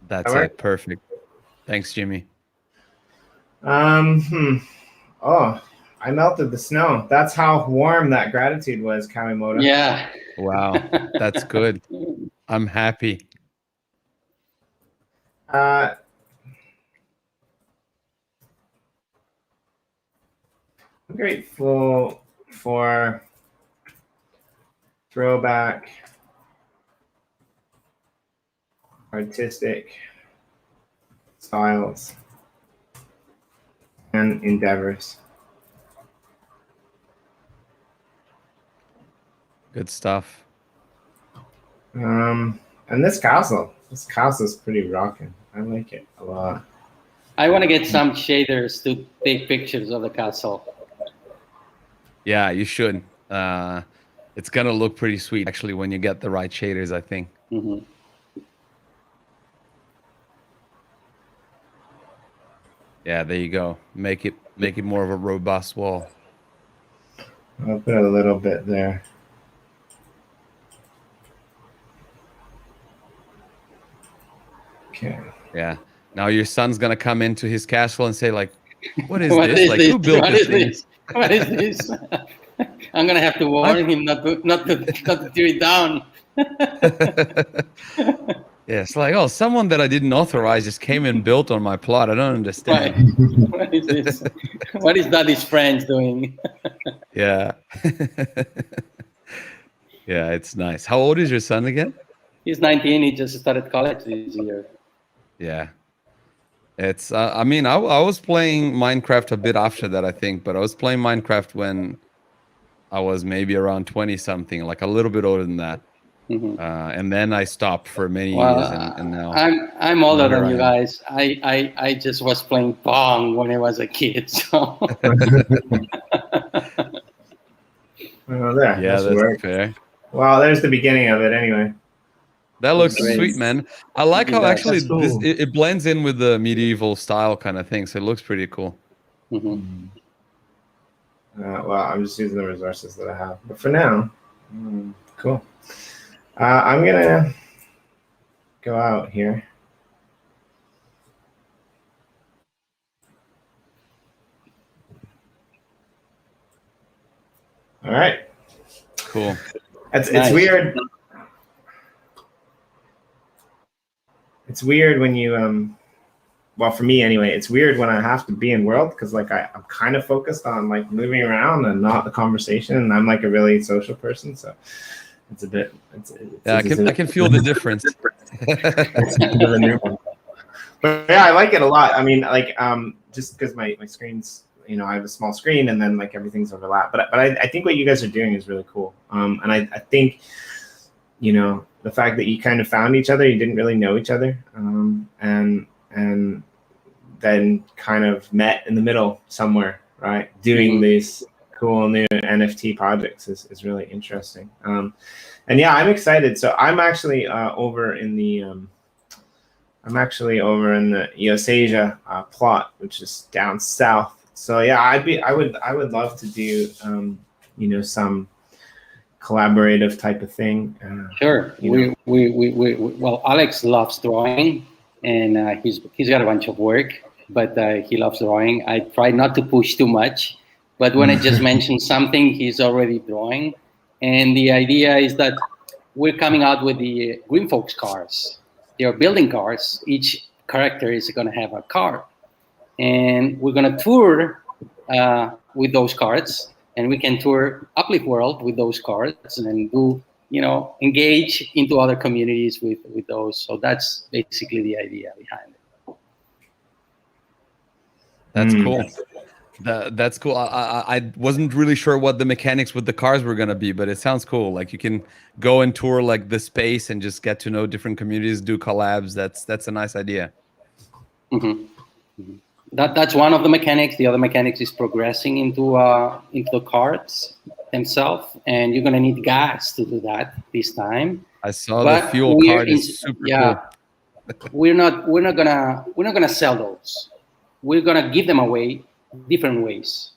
That's it. Perfect. Thanks, Jimmy. Oh, I melted the snow. That's how warm that gratitude was, Kawamoto. Yeah. Wow, that's good. I'm happy. I'm grateful for throwback artistic styles and endeavors. Good stuff. And this castle's pretty rocking. I like it a lot. I want to get some shaders to take pictures of the castle. Yeah, you should. It's gonna look pretty sweet actually when you get the right shaders, I think. Mm-hmm. Yeah, there you go. Make it more of a robust wall. I'll put a little bit there. Okay. Yeah. Now your son's gonna come into his castle and say like, "What is What this? is Like, this? who built What this is thing?" this? What is this? I'm gonna have to warn him not to tear it down. Yeah, it's like, oh, someone that I didn't authorize just came and built on my plot. I don't understand. What is this? What is Daddy's friends doing? Yeah. Yeah, it's nice. How old is your son again? He's 19. He just started college this year. Yeah. It's, I mean, I was playing Minecraft a bit after that, I think, but I was playing Minecraft when I was maybe around 20 something, like a little bit older than that. Mm-hmm. And then I stopped for many Well, years, and now I'm older here than I you am. guys. I just was playing Pong when I was a kid. So Oh, there. Yeah, that's work. fair. Well, there's the beginning of it anyway. That looks Great. sweet, man. I like how Yeah, actually that's cool. this it blends in with the medieval style kind of thing, so it looks pretty cool. Mm-hmm. Well, I'm just using the resources that I have. But for now, cool. I'm gonna go out here. All right. Cool. It's Nice. weird. It's weird when you well, for me anyway, it's weird when I have to be in world because like I'm kind of focused on like moving around and not the conversation, and I'm like a really social person, so it's a bit. Yeah, I can feel the difference. It's a bit of a new one. But yeah, I like it a lot. I mean, like just because my screen's, you know, I have a small screen and then like everything's overlapped. But I think what you guys are doing is really cool. And I think, you know, the fact that you kind of found each other, you didn't really know each other, and then kind of met in the middle somewhere, right? Doing these cool new NFT projects is really interesting. And yeah, I'm excited. So I'm actually over in the EOS Asia plot, which is down south. So yeah, I would love to do you know, some collaborative type of thing. Sure. You Well, Alex loves drawing, and he's got a bunch of work, but he loves drawing. I try not to push too much, but when I just mention something, he's already drawing. And the idea is that we're coming out with the Green Folks cars. They are building cars. Each character is going to have a car, and we're going to tour with those cards. And we can tour Uplift World with those cards and do, you know, engage into other communities with those. So that's basically the idea behind it. That's cool. That's cool. I wasn't really sure what the mechanics with the cars were gonna be, but it sounds cool. Like you can go and tour like the space and just get to know different communities, do collabs. That's a nice idea. Mm-hmm. Mm-hmm. That's one of the mechanics. The other mechanics is progressing into the cards themselves, and you're gonna need gas to do that this time. I saw the fuel card is super cool. we're not gonna sell those. We're gonna give them away different ways.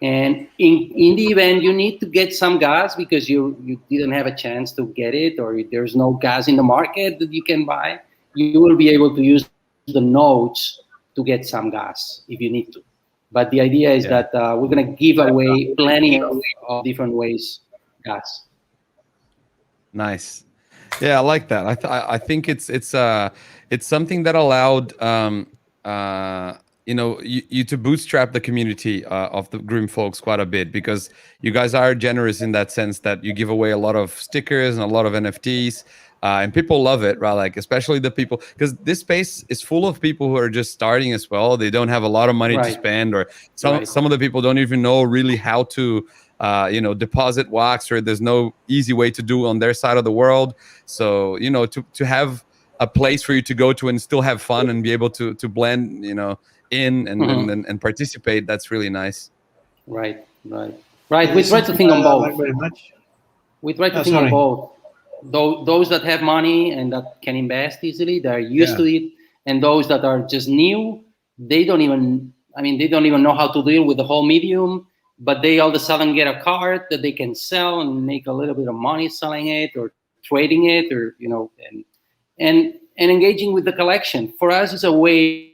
And in the event, you need to get some gas because you didn't have a chance to get it, or there's no gas in the market that you can buy. You will be able to use the nodes to get some gas if you need to. But the idea is that we're going to give away plenty of different ways gas. Nice. Yeah, I like that. I think it's something that allowed you to bootstrap the community of the Grim folks quite a bit, because you guys are generous in that sense that you give away a lot of stickers and a lot of NFTs. And people love it, right? Like, especially the people, because this space is full of people who are just starting as well. They don't have a lot of money to Right. spend, or some Right. some of the people don't even know really how to deposit wax, or there's no easy way to do on their side of the world. So to have a place for you to go to and still have fun and be able to blend in and participate, that's really nice. Right. Right. Yeah, We it's try to something think on I like both. very much. We try to Oh, think on sorry. both. Those that have money and that can invest easily, they're used Yeah. to it, and those that are just new, they don't even know how to deal with the whole medium, but they all of a sudden get a card that they can sell and make a little bit of money selling it or trading it, or and engaging with the collection. For us, is a way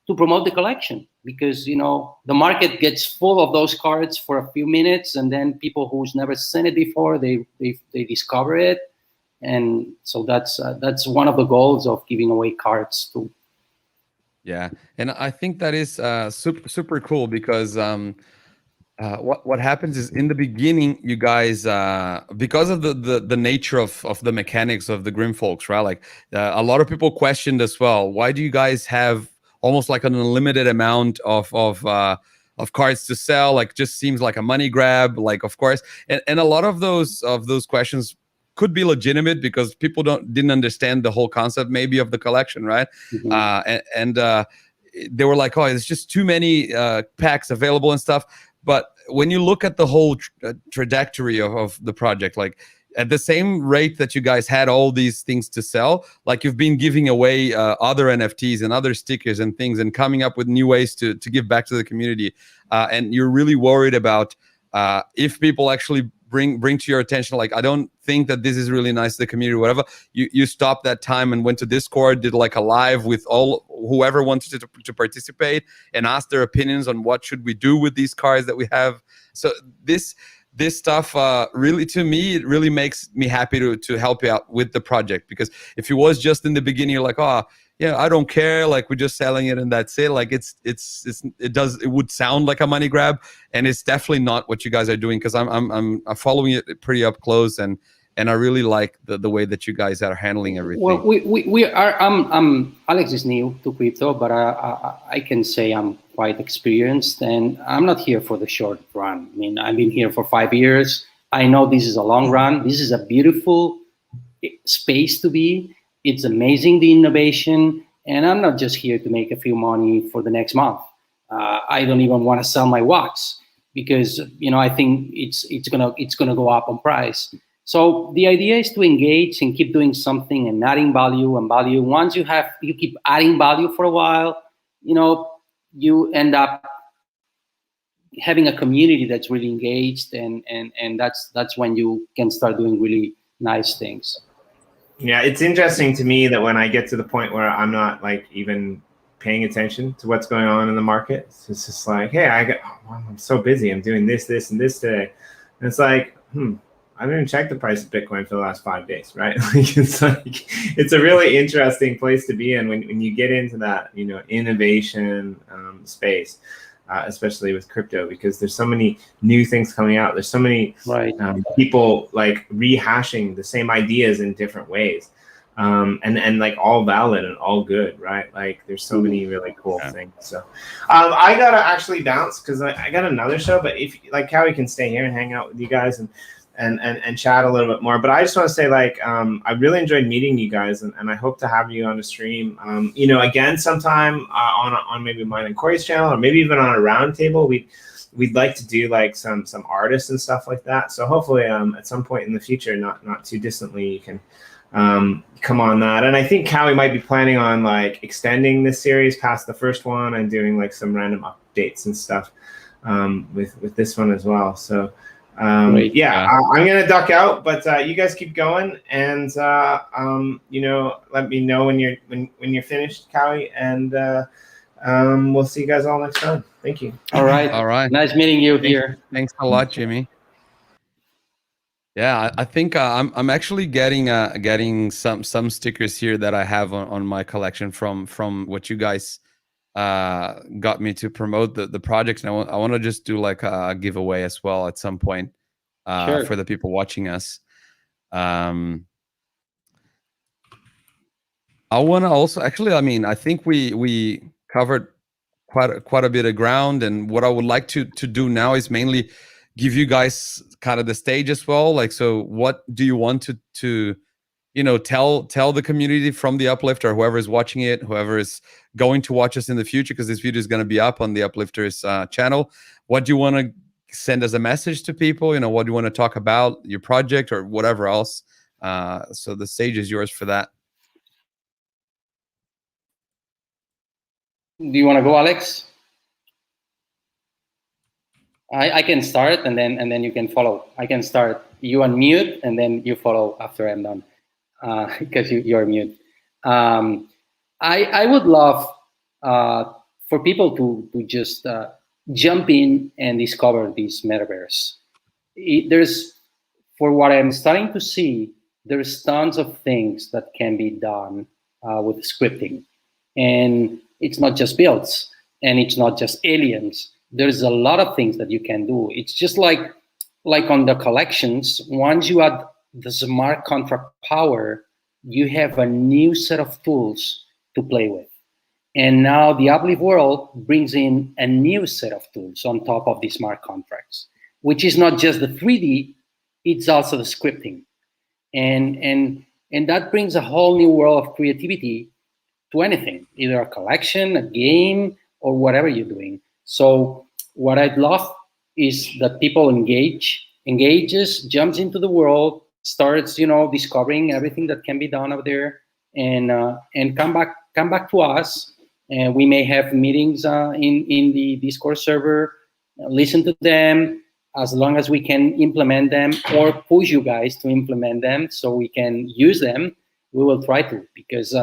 to promote the collection, because the market gets full of those cards for a few minutes, and then people who's never seen it before, they discover it. And so that's one of the goals of giving away cards too. Yeah, and I think that is super cool, because what happens is, in the beginning, you guys, because of the nature of the mechanics of the Grim Folks, right? Like, a lot of people questioned as well, why do you guys have almost like an unlimited amount of cards to sell? Like, just seems like a money grab. Like, of course, and a lot of those questions could be legitimate, because people didn't understand the whole concept maybe of the collection, right? And they were like, oh, there's just too many packs available and stuff. But when you look at the whole trajectory of the project, like, at the same rate that you guys had all these things to sell, like, you've been giving away other NFTs and other stickers and things, and coming up with new ways to give back to the community. And you're really worried about if people actually bring to your attention, like, I don't think that this is really nice to the community, whatever, you stopped that time and went to Discord, did like a live with whoever wanted to participate, and asked their opinions on what should we do with these cards that we have. So this stuff, really, to me, it really makes me happy to help you out with the project, because if it was just in the beginning, you're like, oh yeah, I don't care, like, we're just selling it and that's it, like, it would sound like a money grab, and it's definitely not what you guys are doing, because I'm following it pretty up close, and I really like the way that you guys are handling everything. Well, we are. Alex is new to crypto, but I can say I'm quite experienced, and I'm not here for the short run. I mean, I've been here for 5 years. I know this is a long run. This is a beautiful space to be. It's amazing, the innovation, and I'm not just here to make a few money for the next month. I don't even want to sell my wax, because I think it's gonna go up on price. So the idea is to engage and keep doing something and adding value and value. Once you keep adding value for a while, you end up having a community that's really engaged, and that's when you can start doing really nice things. Yeah, it's interesting to me that when I get to the point where I'm not like even paying attention to what's going on in the market, it's just like, hey, I'm so busy. I'm doing this, and this today. And it's like, I haven't even checked the price of Bitcoin for the last 5 days, right? It's a really interesting place to be in when you get into that, innovation space, especially with crypto, because there's so many new things coming out. There's so many people like rehashing the same ideas in different ways, and like all valid and all good, right? Like, there's so many really cool things. So I gotta actually bounce, because I got another show. But if like Cowie can stay here and hang out with you guys and chat a little bit more. But I just want to say, like, I really enjoyed meeting you guys, and I hope to have you on the stream, again sometime on maybe mine and Corey's channel, or maybe even on a roundtable. We'd like to do like some artists and stuff like that. So hopefully at some point in the future, not too distantly, you can come on that. And I think Cowie might be planning on like extending this series past the first one and doing like some random updates and stuff with this one as well. So I'm gonna duck out, but you guys keep going, and let me know when you're finished, Cowie, and we'll see you guys all next time. Thank you. All right. All right. Nice meeting you here. Thanks a lot, Jimmy. Yeah, I think I'm actually getting some stickers here that I have on my collection from what you guys got me to promote the project, and I want to just do like a giveaway as well at some point Sure. for the people watching us. Um, I want to also actually, I mean, I think we covered quite a bit of ground, and what I would like to do now is mainly give you guys kind of the stage as well. Like, so what do you want to tell the community from the Uplift, or whoever is watching it, whoever is going to watch us in the future, because this video is going to be up on the Uplifters channel. What do you want to send as a message to people? What do you want to talk about, your project or whatever else? So the stage is yours for that. Do you want to go, Alex? I can start, and then you can follow. I can start. You unmute, and then you follow after I'm done, because you're mute. I would love for people to just jump in and discover this metaverse. There's, for what I'm starting to see, there's tons of things that can be done with scripting, and it's not just builds, and it's not just aliens. There's a lot of things that you can do. It's just like on the collections. Once you add the smart contract power, you have a new set of tools to play with. And now the Uplift World brings in a new set of tools on top of the smart contracts, which is not just the 3D, it's also the scripting. And that brings a whole new world of creativity to anything, either a collection, a game, or whatever you're doing. So what I'd love is that people engages, jumps into the world, starts, discovering everything that can be done out there, and come back to us. And we may have meetings in the Discord server, listen to them, as long as we can implement them or push you guys to implement them so we can use them. We will try to, because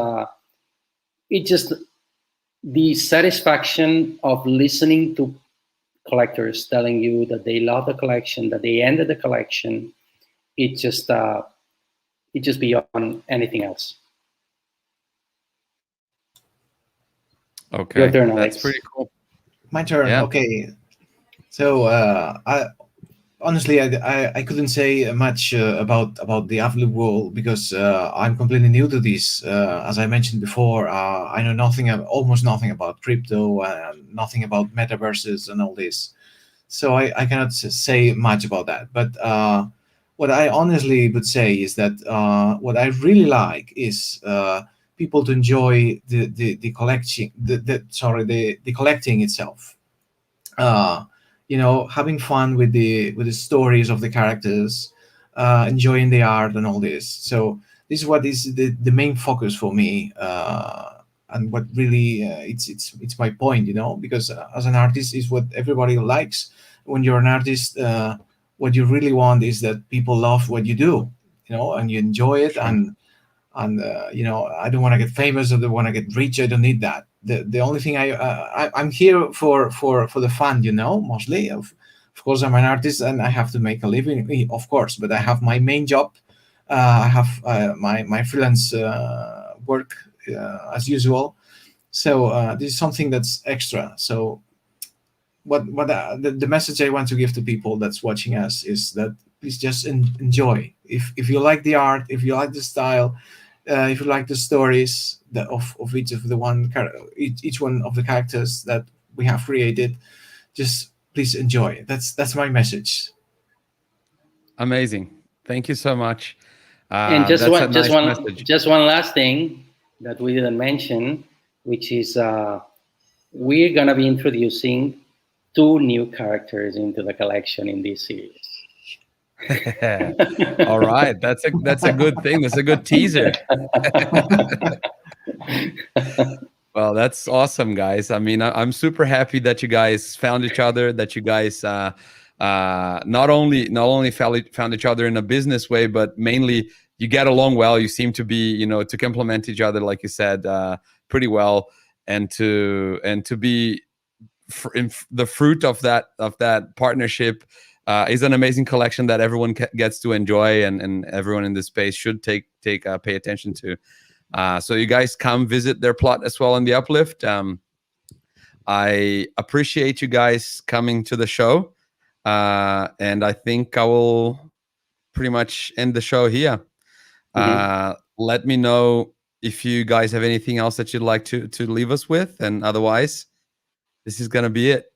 it just, the satisfaction of listening to collectors telling you that they love the collection, that they ended the collection, it's just beyond anything else. Okay, your turn, Alex. That's pretty cool. My turn. Yeah. Okay. So I honestly I couldn't say much about the Uplift World, because I'm completely new to this. As I mentioned before, I know almost nothing about crypto, nothing about metaverses and all this. So I cannot say much about that. But what I honestly would say is that what I really like is people to enjoy the collection, the collecting itself. Having fun with the stories of the characters, enjoying the art and all this. So this is what is the main focus for me, and what really it's my point, because as an artist is what everybody likes. When you're an artist, what you really want is that people love what you do, and you enjoy it. And I don't want to get famous, I don't want to get rich, I don't need that. The only thing I'm here for the fun, mostly. Of course, I'm an artist and I have to make a living, of course, but I have my main job. I have my freelance work as usual. So this is something that's extra. So what the message I want to give to people that's watching us is that please just enjoy. If you like the art, if you like the style, if you like the stories of each of each one of the characters that we have created, just please enjoy. That's my message. Amazing. Thank you so much. And that's a nice message. just one last thing that we didn't mention, which is we're gonna be introducing 2 new characters into the collection in this series. All right, that's a good thing. That's a good teaser. Well, that's awesome, guys. I mean, I'm super happy that you guys found each other, that you guys not only found each other in a business way, but mainly you get along well. You seem to be, to complement each other, like you said, pretty well, and to be the fruit of that partnership is an amazing collection that everyone gets to enjoy, and everyone in this space should pay attention to. So you guys come visit their plot as well in the Uplift. I appreciate you guys coming to the show, and I think I will pretty much end the show here. Let me know if you guys have anything else that you'd like to leave us with, and otherwise, this is gonna be it.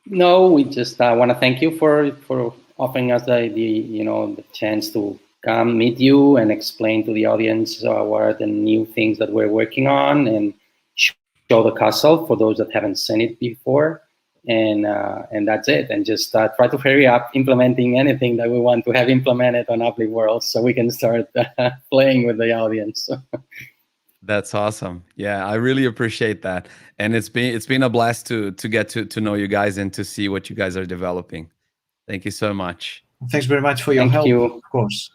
No, we just want to thank you for offering us the chance to come meet you and explain to the audience what are the new things that we're working on, and show the castle for those that haven't seen it before. And that's it. And just try to hurry up implementing anything that we want to have implemented on Uplift World, so we can start playing with the audience. That's awesome. Yeah, I really appreciate that, and it's been a blast to get to know you guys and to see what you guys are developing. Thank you so much. Thanks very much for your help. Of course.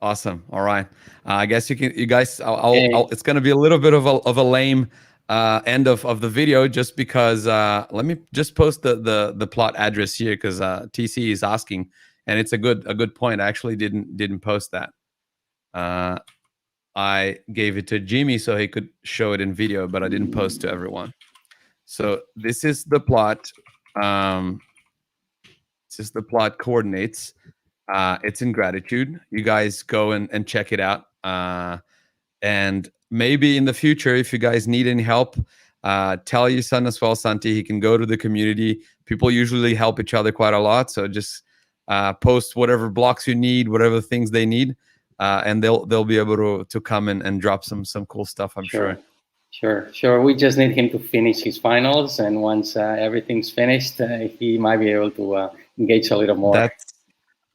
Awesome. All right. I guess you guys. It's going to be a little bit of a lame end of the video, just because. Let me just post the plot address here, because TC is asking, and it's a good point. I actually didn't post that. I gave it to Jimmy so he could show it in video, but I didn't post to everyone. So this is the plot. This is the plot coordinates. It's in Gratitude. You guys go and check it out. And maybe in the future, if you guys need any help, tell your son as well, Santi. He can go to the community. People usually help each other quite a lot. So just post whatever blocks you need, whatever things they need. And they'll be able to come and drop some cool stuff, I'm sure. Sure. We just need him to finish his finals, and once everything's finished, he might be able to engage a little more.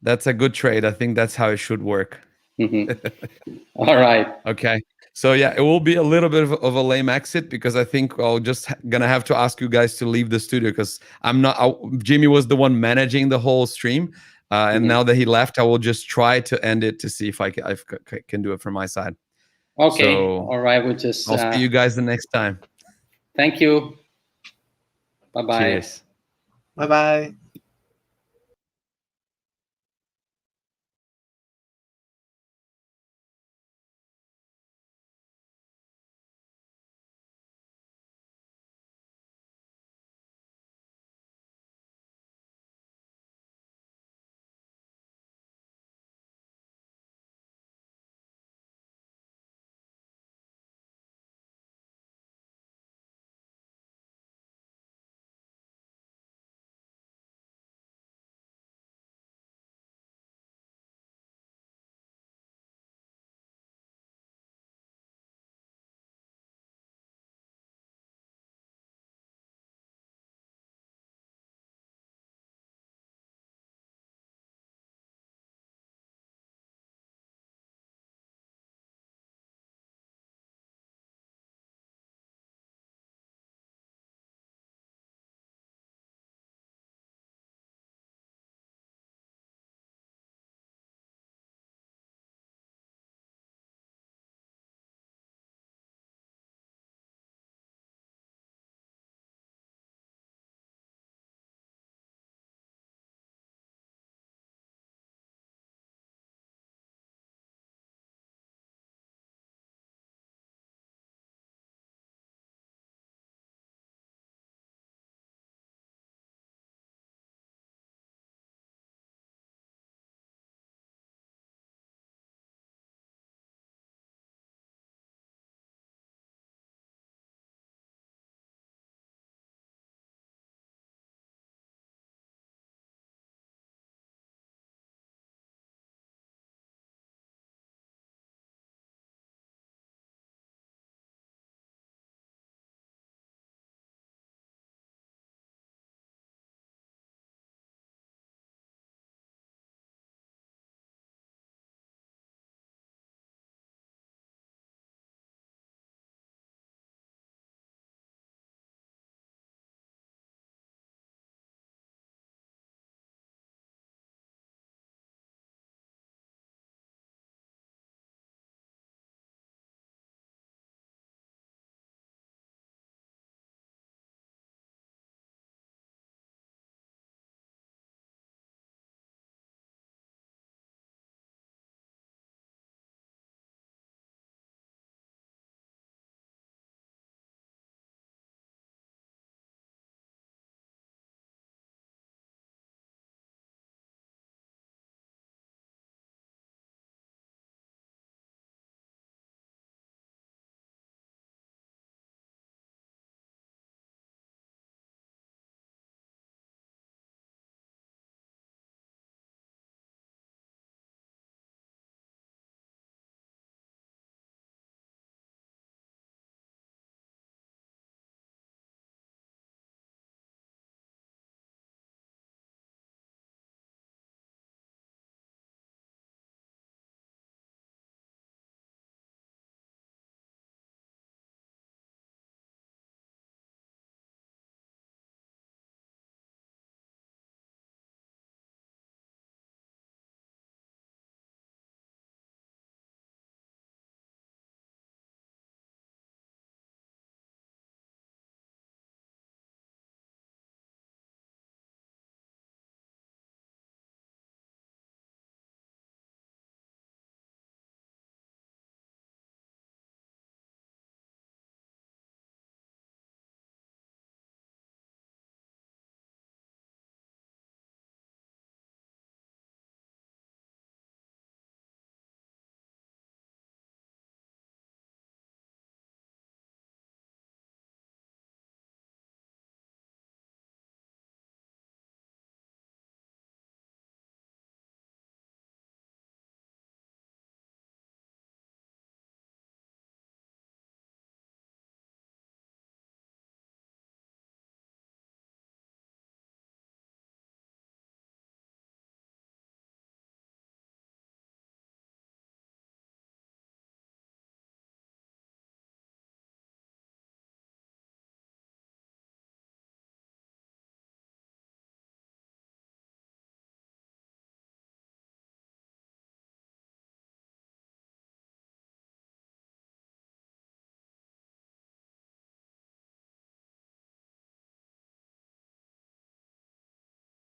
That's a good trade. I think that's how it should work. All right. Okay. So yeah, it will be a little bit of a lame exit, because I think I'll just gonna have to ask you guys to leave the studio, because Jimmy was the one managing the whole stream. And now that he left, I will just try to end it to see if I can do it from my side. Okay. So, all right. I'll see you guys the next time. Thank you. Bye-bye. Cheers. Bye-bye.